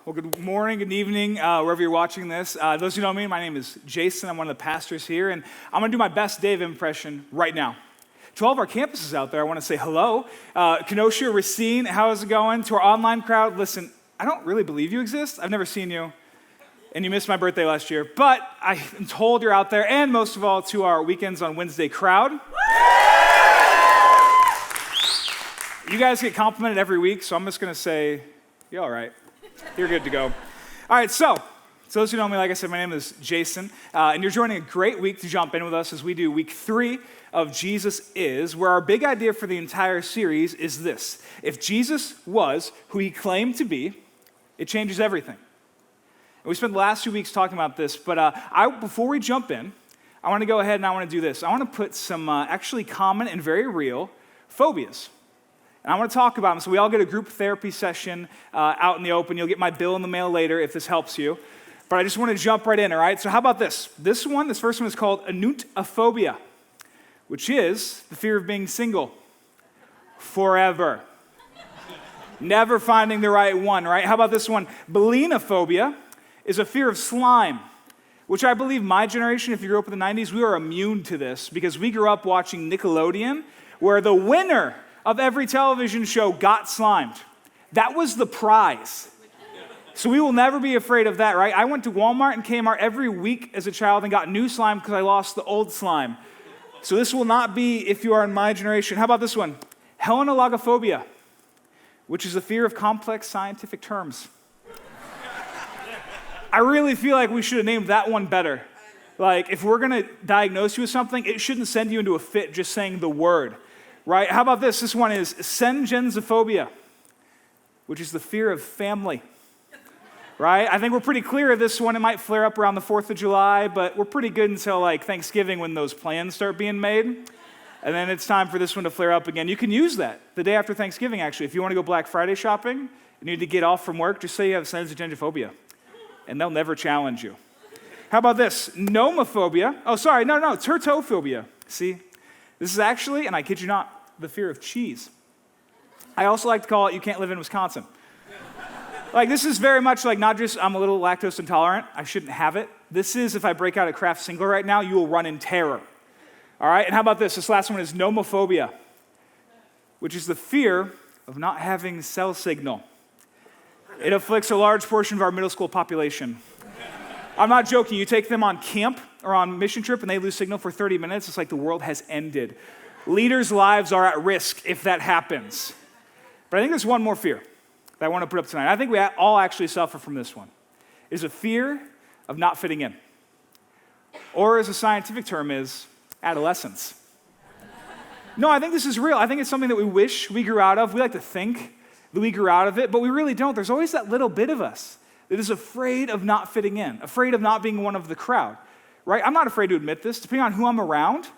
Well, good morning, good evening, wherever you're watching this. Those who know me, my name is Jason. I'm one of the pastors here, and I'm going to do my best Dave impression right now. To all of our campuses out there, I want to say hello. Kenosha, Racine, how is it going? To our online crowd, listen, I don't really believe you exist. I've never seen you, and you missed my birthday last year, but I am told you're out there, and most of all, to our Weekends on Wednesday crowd. You guys get complimented every week, so I'm just going to say, you're all right. You're good to go. All right, so those who know me, like I said, my name is Jason, and you're joining a great week to jump in with us as we do week 3 of Jesus Is, where our big idea for the entire series is this. If Jesus was who he claimed to be, it changes everything. And we spent the last 2 weeks talking about this, but before we jump in, I want to go ahead and I want to do this. I want to put some actually common and very real phobias. And I want to talk about them, so we all get a group therapy session out in the open. You'll get my bill in the mail later if this helps you. But I just want to jump right in, all right? So how about this? This first one is called aneutophobia, which is the fear of being single forever. Never finding the right one, right? How about this one? Balenophobia is a fear of slime, which I believe my generation, if you grew up in the 90s, we are immune to this because we grew up watching Nickelodeon, where the winner of every television show got slimed. That was the prize. So we will never be afraid of that, right? I went to Walmart and Kmart every week as a child and got new slime because I lost the old slime. So this will not be if you are in my generation. How about this one? Hellenologophobia, which is a fear of complex scientific terms. I really feel like we should have named that one better. Like, if we're going to diagnose you with something, it shouldn't send you into a fit just saying the word. Right? How about this? This one is syngenzophobia, which is the fear of family. Right? I think we're pretty clear of this one. It might flare up around the 4th of July, but we're pretty good until like Thanksgiving when those plans start being made. And then it's time for this one to flare up again. You can use that the day after Thanksgiving, actually. If you want to go Black Friday shopping, you need to get off from work, just say you have syngenzophobia, and they'll never challenge you. How about this? Nomophobia. Oh, sorry, no, tertophobia. See? This is actually, and I kid you not, the fear of cheese. I also like to call it, you can't live in Wisconsin. Like, this is very much like not just I'm a little lactose intolerant, I shouldn't have it. This is, if I break out a Kraft Singler right now, you will run in terror. All right, and how about this? This last one is nomophobia, which is the fear of not having cell signal. It afflicts a large portion of our middle school population. I'm not joking. You take them on camp or on mission trip and they lose signal for 30 minutes, it's like the world has ended. Leaders' lives are at risk if that happens. But I think there's one more fear that I want to put up tonight. I think we all actually suffer from this one. It is a fear of not fitting in. Or as a scientific term is, adolescence. No, I think this is real. I think it's something that we wish we grew out of. We like to think that we grew out of it, but we really don't. There's always that little bit of us that is afraid of not fitting in, afraid of not being one of the crowd, right? I'm not afraid to admit this. Depending on who I'm around,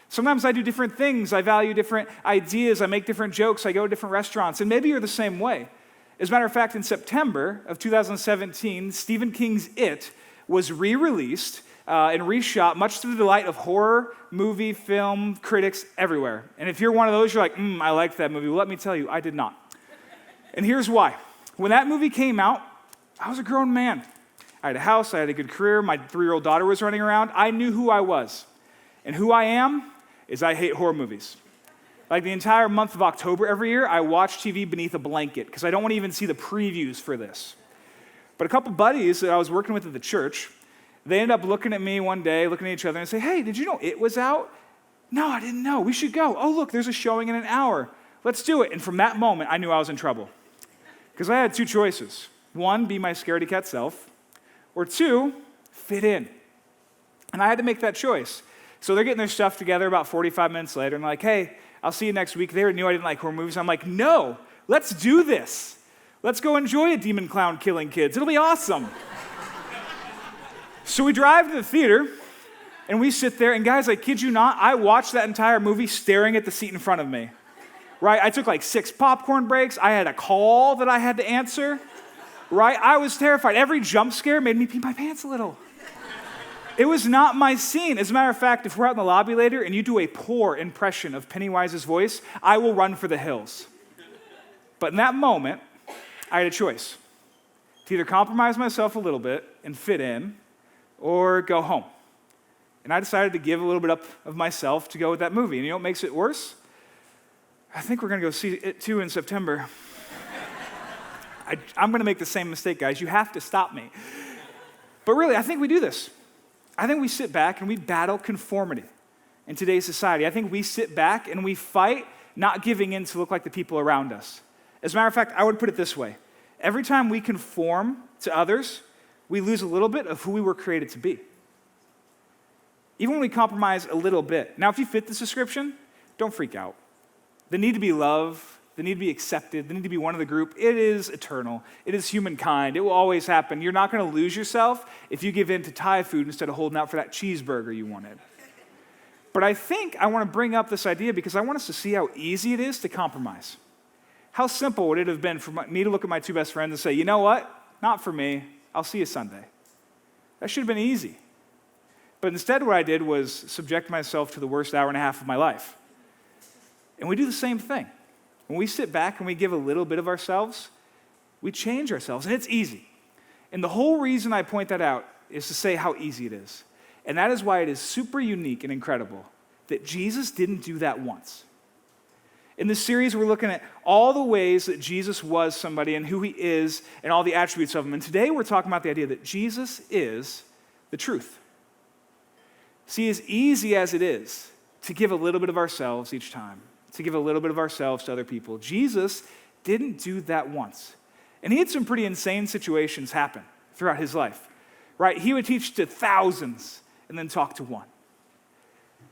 sometimes I do different things. I value different ideas. I make different jokes. I go to different restaurants. And maybe you're the same way. As a matter of fact, in September of 2017, Stephen King's It was re-released and reshot, much to the delight of horror, movie, film, critics everywhere. And if you're one of those, you're like, I liked that movie. Well, let me tell you, I did not. And here's why. When that movie came out, I was a grown man. I had a house, I had a good career, my 3-year-old daughter was running around. I knew who I was. And who I am is I hate horror movies. Like the entire month of October every year, I watch TV beneath a blanket because I don't want to even see the previews for this. But a couple buddies that I was working with at the church, they ended up looking at me one day, looking at each other and say, hey, did you know It was out? No, I didn't know. We should go. Oh, look, there's a showing in an hour. Let's do it. And from that moment, I knew I was in trouble. Because I had 2 choices. 1, be my scaredy cat self, or 2, fit in. And I had to make that choice. So they're getting their stuff together about 45 minutes later, and they're like, hey, I'll see you next week. They knew I didn't like horror movies. I'm like, no, let's do this. Let's go enjoy a demon clown killing kids. It'll be awesome. So we drive to the theater, and we sit there, and guys, I kid you not, I watched that entire movie staring at the seat in front of me. Right? I took like 6 popcorn breaks. I had a call that I had to answer. Right? I was terrified. Every jump scare made me pee my pants a little. It was not my scene. As a matter of fact, if we're out in the lobby later and you do a poor impression of Pennywise's voice, I will run for the hills. But in that moment, I had a choice. to either compromise myself a little bit and fit in or go home. And I decided to give a little bit up of myself to go with that movie. And you know what makes it worse? I think we're going to go see it too in September. I'm going to make the same mistake, guys. You have to stop me. But really, I think we do this. I think we sit back and we battle conformity in today's society. I think we sit back and we fight not giving in to look like the people around us. As a matter of fact, I would put it this way. Every time we conform to others, we lose a little bit of who we were created to be. Even when we compromise a little bit. Now, if you fit this description, don't freak out. The need to be loved, the need to be accepted, the need to be one of the group, it is eternal. It is humankind. It will always happen. You're not going to lose yourself if you give in to Thai food instead of holding out for that cheeseburger you wanted. But I think I want to bring up this idea because I want us to see how easy it is to compromise. How simple would it have been for me to look at my two best friends and say, you know what? Not for me. I'll see you Sunday. That should have been easy. But instead what I did was subject myself to the worst hour and a half of my life. And we do the same thing. When we sit back and we give a little bit of ourselves, we change ourselves, and it's easy. And the whole reason I point that out is to say how easy it is. And that is why it is super unique and incredible that Jesus didn't do that once. In this series, we're looking at all the ways that Jesus was somebody and who he is and all the attributes of him. And today we're talking about the idea that Jesus is the truth. See, as easy as it is to give a little bit of ourselves each time, to give a little bit of ourselves to other people, Jesus didn't do that once. And he had some pretty insane situations happen throughout his life, right? He would teach to thousands and then talk to one.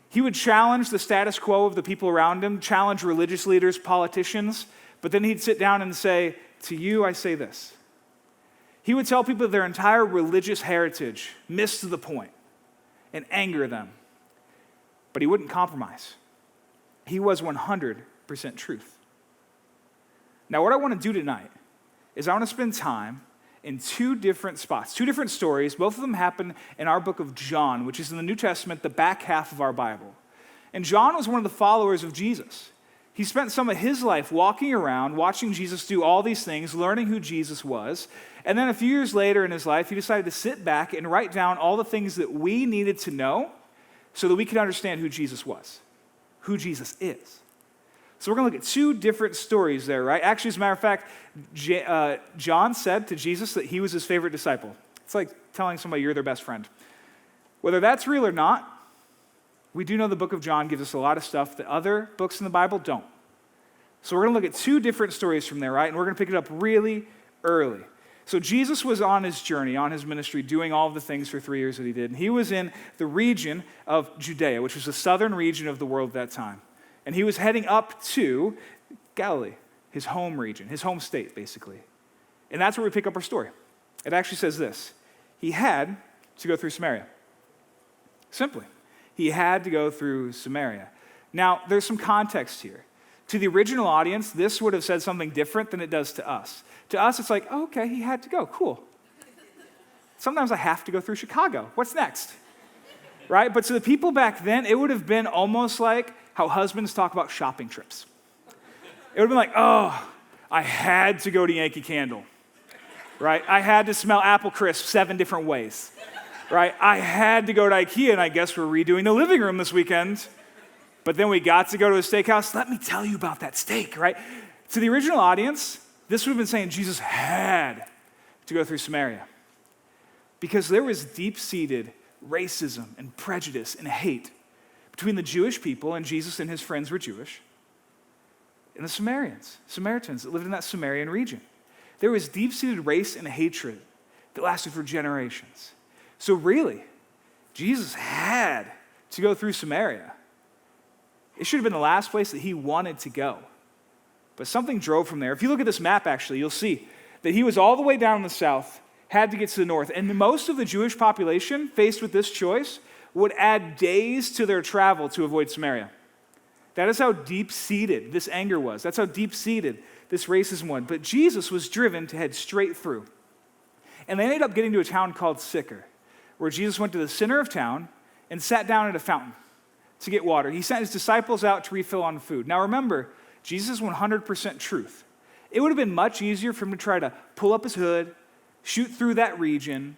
He would challenge the status quo of the people around him, challenge religious leaders, politicians, but then he'd sit down and say, to you I say this. He would tell people their entire religious heritage missed the point and anger them. But he wouldn't compromise. He was 100% truth. Now, what I want to do tonight is I want to spend time in two different spots, two different stories. Both of them happen in our book of John, which is in the New Testament, the back half of our Bible. And John was one of the followers of Jesus. He spent some of his life walking around, watching Jesus do all these things, learning who Jesus was. And then a few years later in his life, he decided to sit back and write down all the things that we needed to know so that we could understand who Jesus was, who Jesus is. So we're going to look at two different stories there, right? Actually, as a matter of fact, John said to Jesus that he was his favorite disciple. It's like telling somebody you're their best friend. Whether that's real or not, we do know the book of John gives us a lot of stuff that other books in the Bible don't. So we're going to look at two different stories from there, right? And we're going to pick it up really early. So Jesus was on his journey, on his ministry, doing all of the things for 3 years that he did. And he was in the region of Judea, which was the southern region of the world at that time. And he was heading up to Galilee, his home region, his home state, basically. And that's where we pick up our story. It actually says this. He had to go through Samaria. Simply. He had to go through Samaria. Now, there's some context here. To the original audience, this would have said something different than it does to us. To us, it's like, oh, okay, he had to go, cool. Sometimes I have to go through Chicago. What's next? Right? But to the people back then, it would have been almost like how husbands talk about shopping trips. It would have been like, oh, I had to go to Yankee Candle. Right? I had to smell apple crisp 7 different ways. Right? I had to go to IKEA, and I guess we're redoing the living room this weekend. But then we got to go to a steakhouse. Let me tell you about that steak, right? To the original audience, this would have been saying Jesus had to go through Samaria because there was deep-seated racism and prejudice and hate between the Jewish people, and Jesus and his friends were Jewish, and the Samaritans that lived in that Samarian region. There was deep-seated race and hatred that lasted for generations. So really, Jesus had to go through Samaria. It should have been the last place that he wanted to go. But something drove from there. If you look at this map, actually, you'll see that he was all the way down in the south, had to get to the north. And most of the Jewish population, faced with this choice, would add days to their travel to avoid Samaria. That is how deep-seated this anger was. That's how deep-seated this racism was. But Jesus was driven to head straight through. And they ended up getting to a town called Sychar, where Jesus went to the center of town and sat down at a fountain to get water. He sent his disciples out to refill on food. Now remember, Jesus is 100% truth. It would have been much easier for him to try to pull up his hood, shoot through that region,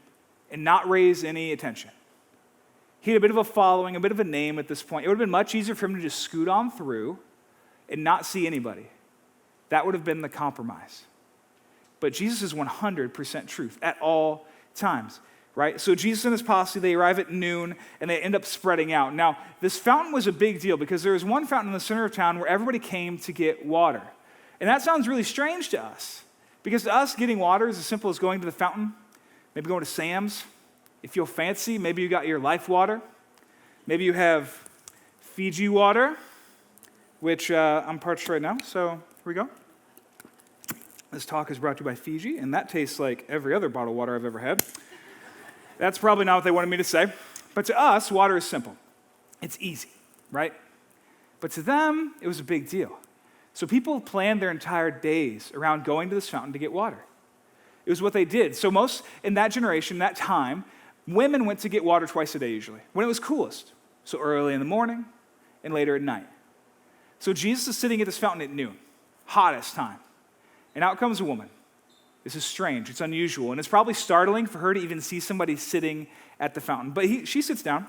and not raise any attention. He had a bit of a following, a bit of a name at this point. It would have been much easier for him to just scoot on through and not see anybody. That would have been the compromise. But Jesus is 100% truth at all times, right? So Jesus and his posse, they arrive at noon, and they end up spreading out. Now, this fountain was a big deal because there was one fountain in the center of town where everybody came to get water. And that sounds really strange to us, because to us, getting water is as simple as going to the fountain, maybe going to Sam's. If you're fancy, maybe you got your Life water. Maybe you have Fiji water, which I'm parched right now, so here we go. This talk is brought to you by Fiji, and that tastes like every other bottled water I've ever had. That's probably not what they wanted me to say. But to us, water is simple. It's easy, right? But to them, it was a big deal. So people planned their entire days around going to this fountain to get water. It was what they did. So most, in that generation, that time, women went to get water twice a day usually, when it was coolest. So early in the morning and later at night. So Jesus is sitting at this fountain at noon, hottest time. And out comes a woman. This is strange, it's unusual, and it's probably startling for her to even see somebody sitting at the fountain. But she sits down,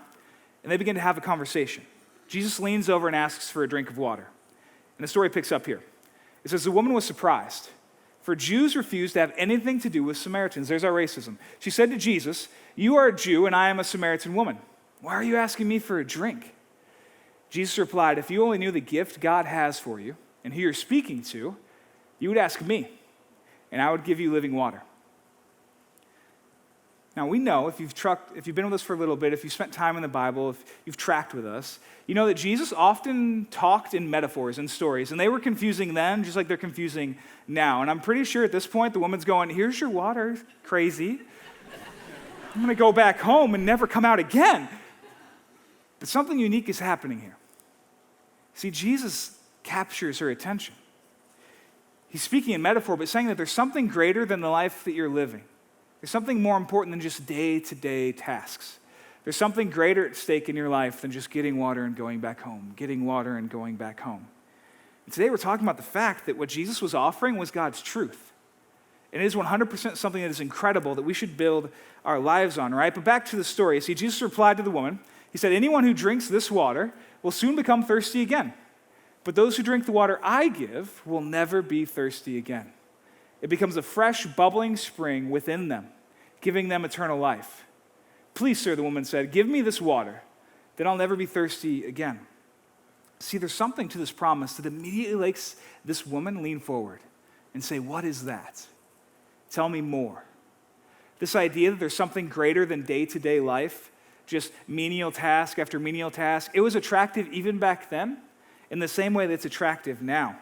and they begin to have a conversation. Jesus leans over and asks for a drink of water. And the story picks up here. It says, the woman was surprised, for Jews refused to have anything to do with Samaritans. There's our racism. She said to Jesus, you are a Jew, and I am a Samaritan woman. Why are you asking me for a drink? Jesus replied, if you only knew the gift God has for you, and who you're speaking to, you would ask me, and I would give you living water. Now, we know, if you've been with us for a little bit, if you've spent time in the Bible, if you've tracked with us, you know that Jesus often talked in metaphors and stories, and they were confusing then just like they're confusing now. And I'm pretty sure at this point, the woman's going, here's your water, crazy. I'm going to go back home and never come out again. But something unique is happening here. See, Jesus captures her attention. He's speaking in metaphor, but saying that there's something greater than the life that you're living. There's something more important than just day-to-day tasks. There's something greater at stake in your life than just getting water and going back home, getting water and going back home. And today we're talking about the fact that what Jesus was offering was God's truth. And it is 100% something that is incredible that we should build our lives on, right? But back to the story. See, Jesus replied to the woman. He said, anyone who drinks this water will soon become thirsty again. But those who drink the water I give will never be thirsty again. It becomes a fresh, bubbling spring within them, giving them eternal life. Please, sir, the woman said, give me this water, then I'll never be thirsty again. See, there's something to this promise that immediately makes this woman lean forward and say, what is that? Tell me more. This idea that there's something greater than day-to-day life, just menial task after menial task, it was attractive even back then, in the same way that it's attractive now.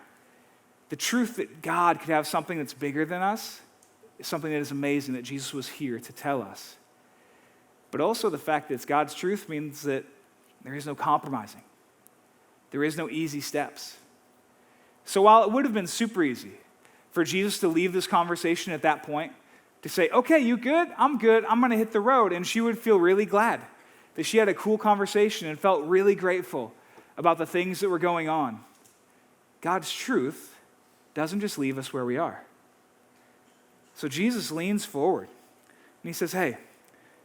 The truth that God could have something that's bigger than us is something that is amazing that Jesus was here to tell us. But also the fact that it's God's truth means that there is no compromising. There is no easy steps. So while it would have been super easy for Jesus to leave this conversation at that point, to say, okay, you good? I'm good. I'm going to hit the road. And she would feel really glad that she had a cool conversation and felt really grateful about the things that were going on. God's truth doesn't just leave us where we are. So Jesus leans forward and he says, hey,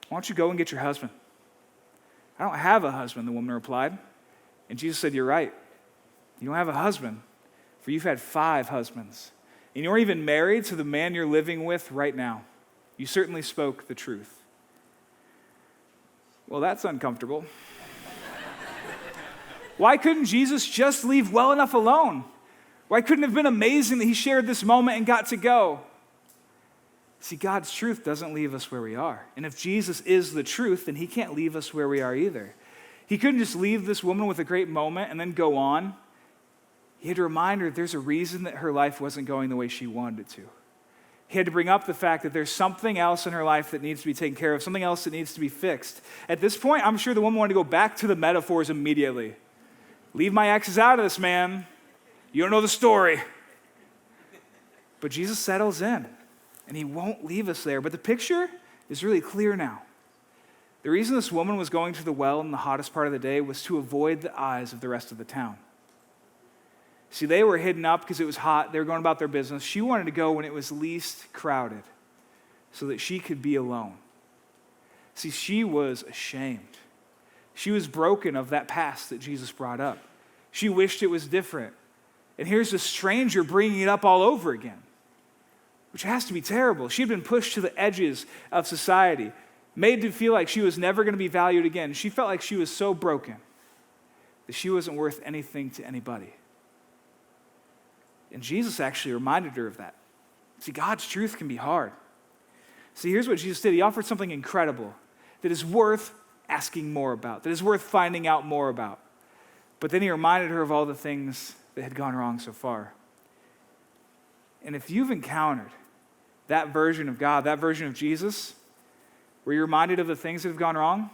why don't you go and get your husband? I don't have a husband, the woman replied. And Jesus said, you're right. You don't have a husband, for you've had 5 husbands. And you're even married to the man you're living with right now. You certainly spoke the truth. Well, that's uncomfortable. Why couldn't Jesus just leave well enough alone? Why couldn't it have been amazing that he shared this moment and got to go? See, God's truth doesn't leave us where we are. And if Jesus is the truth, then he can't leave us where we are either. He couldn't just leave this woman with a great moment and then go on. He had to remind her there's a reason that her life wasn't going the way she wanted it to. He had to bring up the fact that there's something else in her life that needs to be taken care of, something else that needs to be fixed. At this point, I'm sure the woman wanted to go back to the metaphors immediately. Leave my exes out of this, man. You don't know the story. But Jesus settles in, and he won't leave us there. But the picture is really clear now. The reason this woman was going to the well in the hottest part of the day was to avoid the eyes of the rest of the town. See, they were hidden up because it was hot. They were going about their business. She wanted to go when it was least crowded so that she could be alone. See, she was ashamed. She was broken of that past that Jesus brought up. She wished it was different. And here's a stranger bringing it up all over again, which has to be terrible. She had been pushed to the edges of society, made to feel like she was never going to be valued again. She felt like she was so broken that she wasn't worth anything to anybody. And Jesus actually reminded her of that. See, God's truth can be hard. See, here's what Jesus did. He offered something incredible that is worth asking more about, that is worth finding out more about. But then he reminded her of all the things that had gone wrong so far. And if you've encountered that version of God, that version of Jesus, where you're reminded of the things that have gone wrong,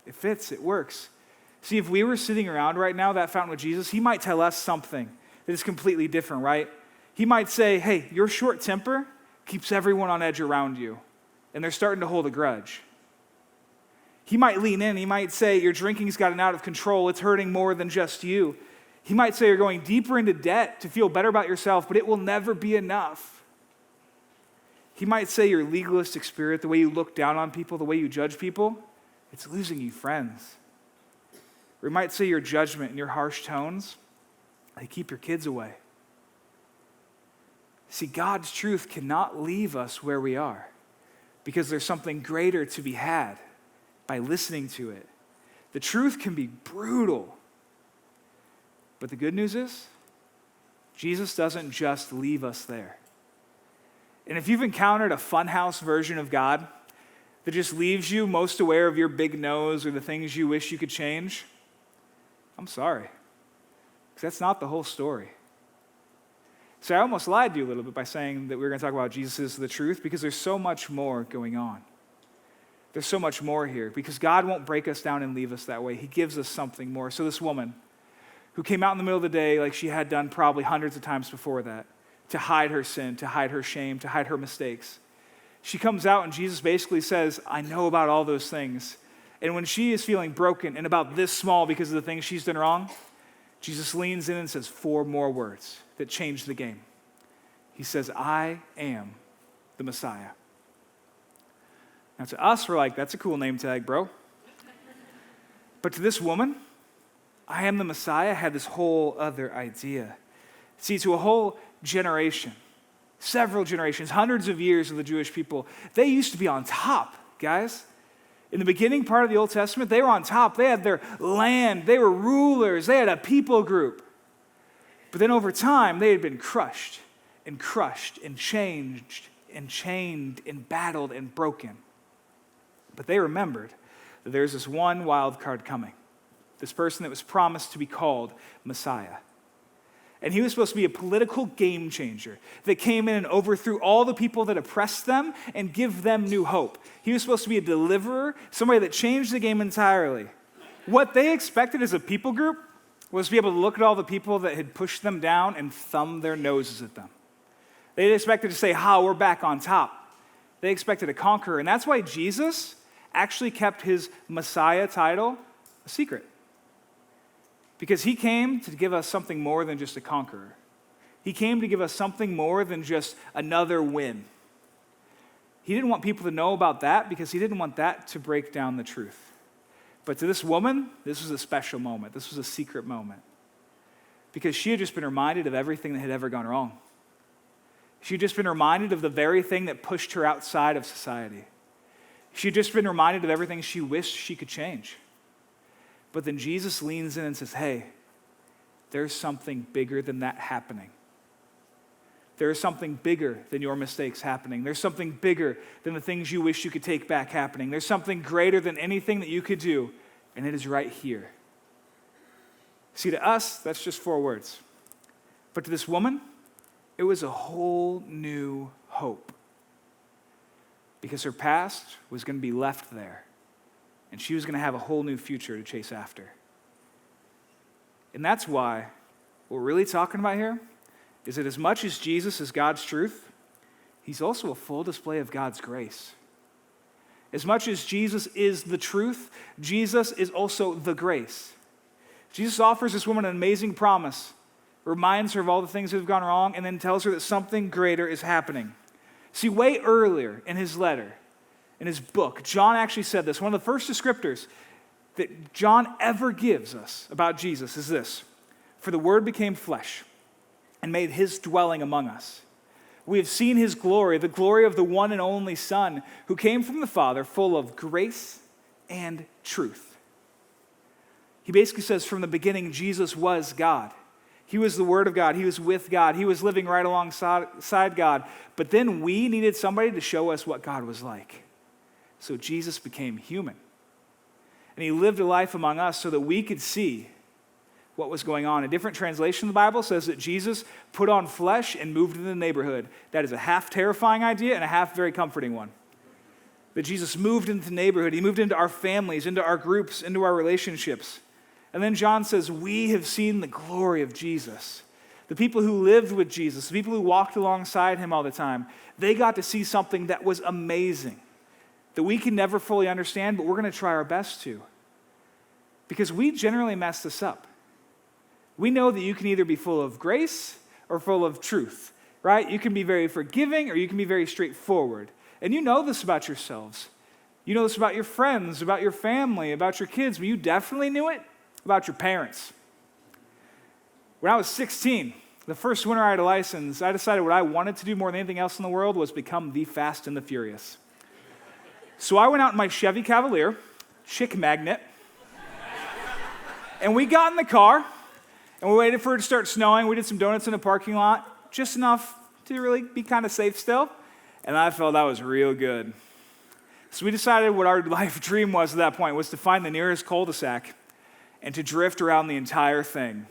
it fits, it works. See, if we were sitting around right now, that fountain with Jesus, he might tell us something that is completely different, right? He might say, hey, your short temper keeps everyone on edge around you, and they're starting to hold a grudge. He might lean in. He might say, your drinking's gotten out of control. It's hurting more than just you. He might say you're going deeper into debt to feel better about yourself, but it will never be enough. He might say your legalistic spirit, the way you look down on people, the way you judge people, it's losing you friends. Or he might say your judgment and your harsh tones, they keep your kids away. See, God's truth cannot leave us where we are because there's something greater to be had by listening to it. The truth can be brutal. But the good news is, Jesus doesn't just leave us there. And if you've encountered a funhouse version of God that just leaves you most aware of your big nose or the things you wish you could change, I'm sorry. Because that's not the whole story. So I almost lied to you a little bit by saying that we were going to talk about Jesus is the truth, because there's so much more going on. There's so much more here, because God won't break us down and leave us that way. He gives us something more. So this woman who came out in the middle of the day like she had done probably hundreds of times before that, to hide her sin, to hide her shame, to hide her mistakes. She comes out and Jesus basically says, I know about all those things. And when she is feeling broken and about this small because of the things she's done wrong, Jesus leans in and says 4 more words that change the game. He says, I am the Messiah. Now to us, we're like, that's a cool name tag, bro. But to this woman, I am the Messiah had this whole other idea. See, to a whole generation, several generations, hundreds of years of the Jewish people, they used to be on top, guys. In the beginning part of the Old Testament, they were on top. They had their land. They were rulers. They had a people group. But then over time, they had been crushed and changed and chained and battled and broken. But they remembered that there's this one wild card coming, this person that was promised to be called Messiah. And he was supposed to be a political game changer that came in and overthrew all the people that oppressed them and give them new hope. He was supposed to be a deliverer, somebody that changed the game entirely. What they expected as a people group was to be able to look at all the people that had pushed them down and thumb their noses at them. They expected to say, we're back on top. They expected a conqueror. And that's why Jesus actually kept his Messiah title a secret. Because he came to give us something more than just a conqueror. He came to give us something more than just another win. He didn't want people to know about that because he didn't want that to break down the truth. But to this woman, this was a special moment. This was a secret moment. Because she had just been reminded of everything that had ever gone wrong. She had just been reminded of the very thing that pushed her outside of society. She had just been reminded of everything she wished she could change. But then Jesus leans in and says, hey, there's something bigger than that happening. There is something bigger than your mistakes happening. There's something bigger than the things you wish you could take back happening. There's something greater than anything that you could do, and it is right here. See, to us, that's just 4 words. But to this woman, it was a whole new hope. Because her past was going to be left there. And she was going to have a whole new future to chase after. And that's why what we're really talking about here is that as much as Jesus is God's truth, he's also a full display of God's grace. As much as Jesus is the truth, Jesus is also the grace. Jesus offers this woman an amazing promise, reminds her of all the things that have gone wrong, and then tells her that something greater is happening. See, way earlier in his letter, in his book, John actually said this. One of the first descriptors that John ever gives us about Jesus is this: for the Word became flesh and made his dwelling among us. We have seen his glory, the glory of the one and only Son, who came from the Father, full of grace and truth. He basically says from the beginning, Jesus was God. He was the Word of God. He was with God. He was living right alongside God. But then we needed somebody to show us what God was like. So Jesus became human. And he lived a life among us so that we could see what was going on. A different translation of the Bible says that Jesus put on flesh and moved into the neighborhood. That is a half terrifying idea and a half very comforting one. That Jesus moved into the neighborhood. He moved into our families, into our groups, into our relationships. And then John says, we have seen the glory of Jesus. The people who lived with Jesus, the people who walked alongside him all the time, they got to see something that was amazing, that we can never fully understand, but we're going to try our best to. Because we generally mess this up. We know that you can either be full of grace or full of truth, right? You can be very forgiving or you can be very straightforward. And you know this about yourselves. You know this about your friends, about your family, about your kids, but you definitely knew it about your parents. When I was 16, the first winter I had a license, I decided what I wanted to do more than anything else in the world was become the Fast and the Furious. So I went out in my Chevy Cavalier, chick magnet, and we got in the car, and we waited for it to start snowing. We did some donuts in the parking lot, just enough to really be kind of safe still, and I felt that was real good. So we decided what our life dream was at that point was to find the nearest cul-de-sac and to drift around the entire thing.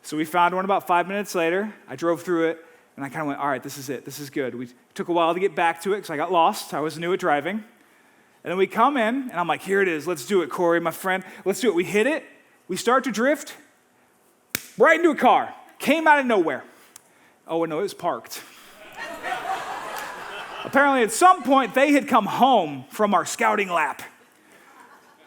So we found one about 5 minutes later. I drove through it, and I kind of went, all right, this is it. This is good. We took a while to get back to it because I got lost. I was new at driving. And then we come in, and I'm like, here it is. Let's do it, Corey, my friend. Let's do it. We hit it. We start to drift right into a car. Came out of nowhere. Oh, no, it was parked. Apparently, at some point, they had come home from our scouting lap.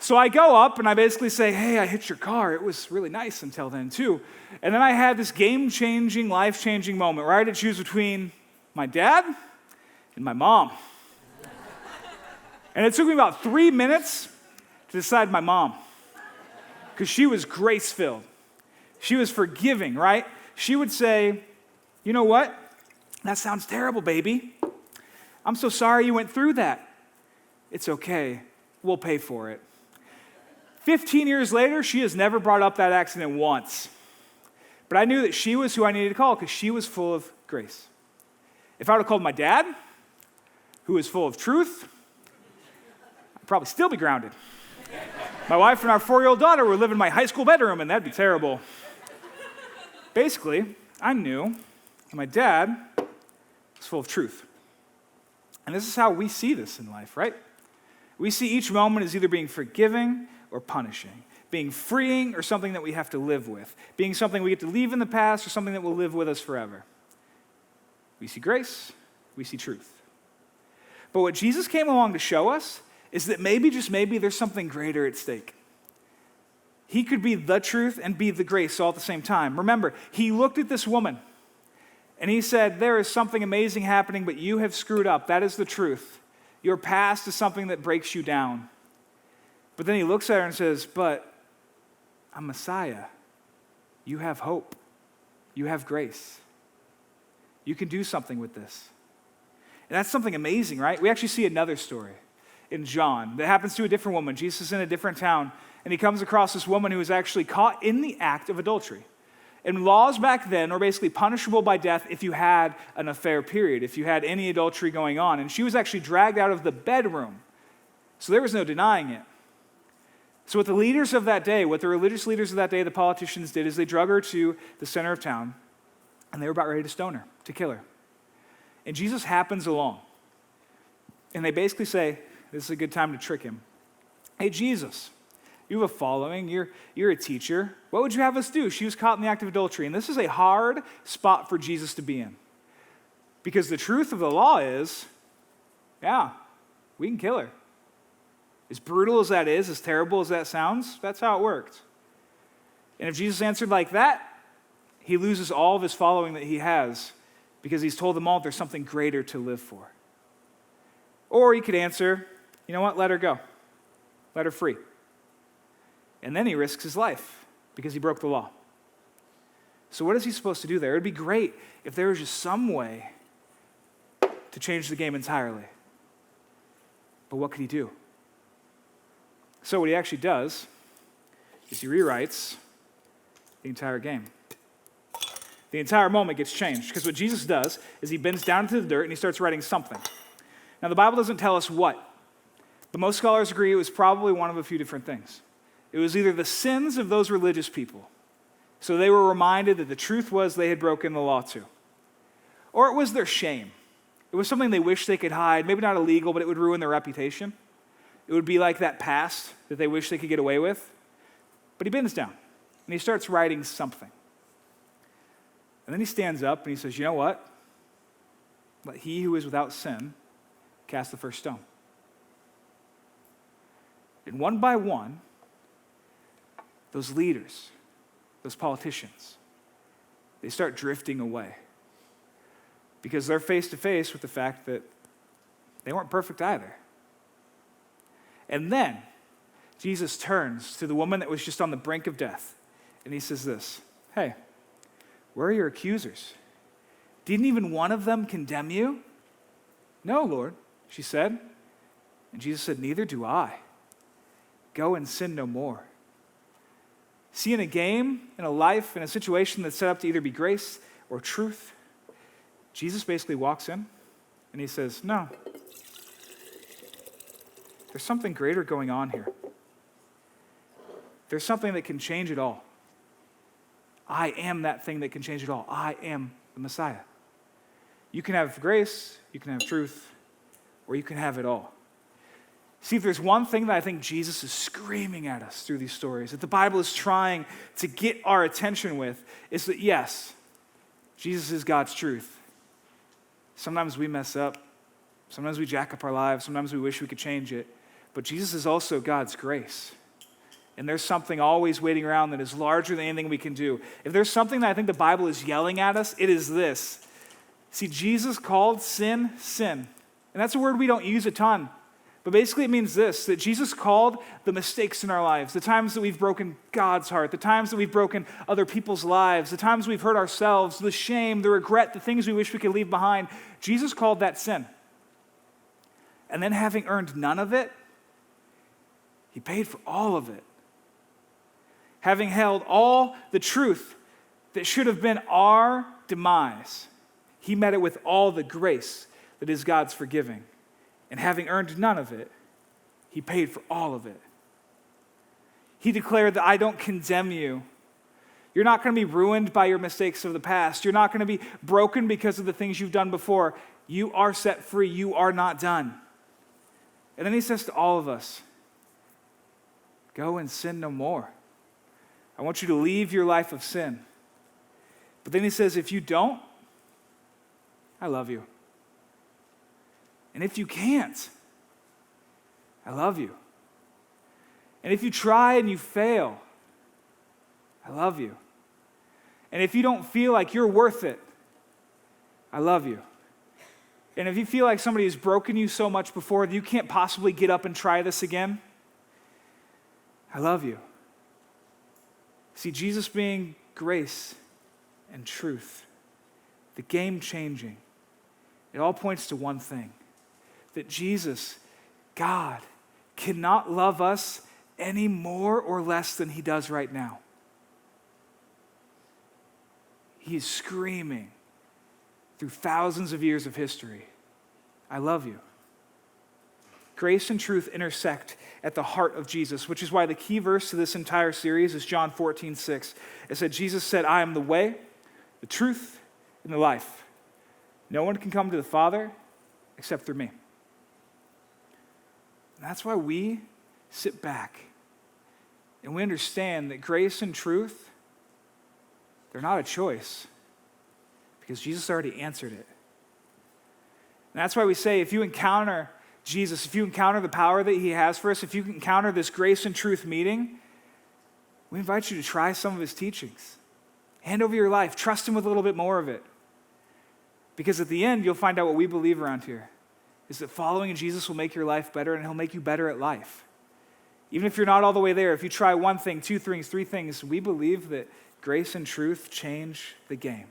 So I go up, and I basically say, hey, I hit your car. It was really nice until then, too. And then I had this game-changing, life-changing moment where I had to choose between my dad and my mom. And it took me about 3 minutes to decide my mom, because she was grace-filled. She was forgiving, right? She would say, you know what? That sounds terrible, baby. I'm so sorry you went through that. It's okay. We'll pay for it. 15 years later, she has never brought up that accident once. But I knew that she was who I needed to call because she was full of grace. If I would have called my dad, who was full of truth, I'd probably still be grounded. My wife and our 4-year-old daughter would live in my high school bedroom, and that'd be terrible. Basically, I knew that my dad was full of truth. And this is how we see this in life, right? We see each moment as either being forgiving or punishing, being freeing or something that we have to live with, being something we get to leave in the past or something that will live with us forever. We see grace, we see truth. But what Jesus came along to show us is that maybe, just maybe, there's something greater at stake. He could be the truth and be the grace all at the same time. Remember, he looked at this woman and he said, there is something amazing happening, but you have screwed up. That is the truth. Your past is something that breaks you down. But then he looks at her and says, but I'm Messiah. You have hope. You have grace. You can do something with this. And that's something amazing, right? We actually see another story in John that happens to a different woman. Jesus is in a different town, and he comes across this woman who was actually caught in the act of adultery. And laws back then were basically punishable by death if you had an affair, period, if you had any adultery going on. And she was actually dragged out of the bedroom. So there was no denying it. So what the leaders of that day, what the religious leaders of that day, the politicians did, is they drug her to the center of town, and they were about ready to stone her, to kill her. And Jesus happens along. And they basically say, this is a good time to trick him. Hey, Jesus, you have a following. You're a teacher. What would you have us do? She was caught in the act of adultery. And this is a hard spot for Jesus to be in. Because the truth of the law is, yeah, we can kill her. As brutal as that is, as terrible as that sounds, that's how it worked. And if Jesus answered like that, he loses all of his following that he has because he's told them all there's something greater to live for. Or he could answer, you know what, let her go. Let her free. And then he risks his life because he broke the law. So what is he supposed to do there? It would be great if there was just some way to change the game entirely. But what could he do? So what he actually does is he rewrites the entire game. The entire moment gets changed, because what Jesus does is he bends down into the dirt and he starts writing something. Now, the Bible doesn't tell us what, but most scholars agree it was probably one of a few different things. It was either the sins of those religious people, so they were reminded that the truth was they had broken the law too, or it was their shame. It was something they wished they could hide, maybe not illegal, but it would ruin their reputation. It would be like that past that they wish they could get away with. But he bends down and he starts writing something. And then he stands up and he says, you know what? Let he who is without sin cast the first stone. And one by one, those leaders, those politicians, they start drifting away because they're face to face with the fact that they weren't perfect either. And then Jesus turns to the woman that was just on the brink of death and he says this, hey, where are your accusers? Didn't even one of them condemn you? No, Lord, she said. And Jesus said, neither do I. Go and sin no more. See, in a game, in a life, in a situation that's set up to either be grace or truth, Jesus basically walks in and he says, no, there's something greater going on here. There's something that can change it all. I am that thing that can change it all. I am the Messiah. You can have grace, you can have truth, or you can have it all. See, if there's one thing that I think Jesus is screaming at us through these stories, that the Bible is trying to get our attention with, is that yes, Jesus is God's truth. Sometimes we mess up. Sometimes we jack up our lives. Sometimes we wish we could change it. But Jesus is also God's grace. And there's something always waiting around that is larger than anything we can do. If there's something that I think the Bible is yelling at us, it is this. See, Jesus called sin, sin. And that's a word we don't use a ton. But basically it means this, that Jesus called the mistakes in our lives, the times that we've broken God's heart, the times that we've broken other people's lives, the times we've hurt ourselves, the shame, the regret, the things we wish we could leave behind. Jesus called that sin. And then having earned none of it, he paid for all of it. Having held all the truth that should have been our demise, he met it with all the grace that is God's forgiving. And having earned none of it, he paid for all of it. He declared that I don't condemn you. You're not going to be ruined by your mistakes of the past. You're not going to be broken because of the things you've done before. You are set free. You are not done. And then he says to all of us, go and sin no more. I want you to leave your life of sin. But then he says, if you don't, I love you. And if you can't, I love you. And if you try and you fail, I love you. And if you don't feel like you're worth it, I love you. And if you feel like somebody has broken you so much before that you can't possibly get up and try this again, I love you. See, Jesus being grace and truth, the game changing, it all points to one thing, that Jesus, God, cannot love us any more or less than he does right now. He is screaming through thousands of years of history, I love you. Grace and truth intersect at the heart of Jesus, which is why the key verse to this entire series is John 14:6. It said, Jesus said, I am the way, the truth, and the life. No one can come to the Father except through me. And that's why we sit back and we understand that grace and truth, they're not a choice because Jesus already answered it. And that's why we say if you encounter Jesus, if you encounter the power that he has for us, if you encounter this grace and truth meeting, we invite you to try some of his teachings. Hand over your life. Trust him with a little bit more of it. Because at the end, you'll find out what we believe around here, is that following Jesus will make your life better, and he'll make you better at life. Even if you're not all the way there, if you try one thing, two things, three things, we believe that grace and truth change the game.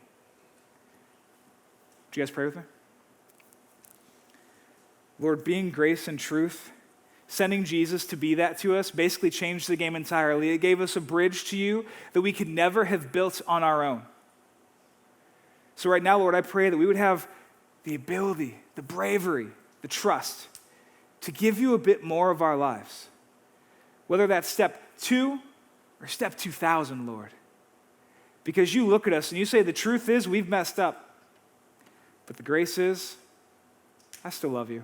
Would you guys pray with me? Lord, being grace and truth, sending Jesus to be that to us, basically changed the game entirely. It gave us a bridge to you that we could never have built on our own. So right now, Lord, I pray that we would have the ability, the bravery, the trust to give you a bit more of our lives. Whether that's step 2 or step 2,000, Lord. Because you look at us and you say the truth is we've messed up. But the grace is, I still love you.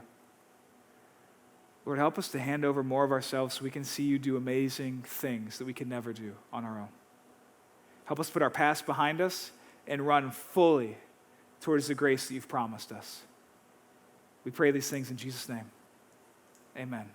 Lord, help us to hand over more of ourselves so we can see you do amazing things that we could never do on our own. Help us put our past behind us and run fully towards the grace that you've promised us. We pray these things in Jesus' name. Amen.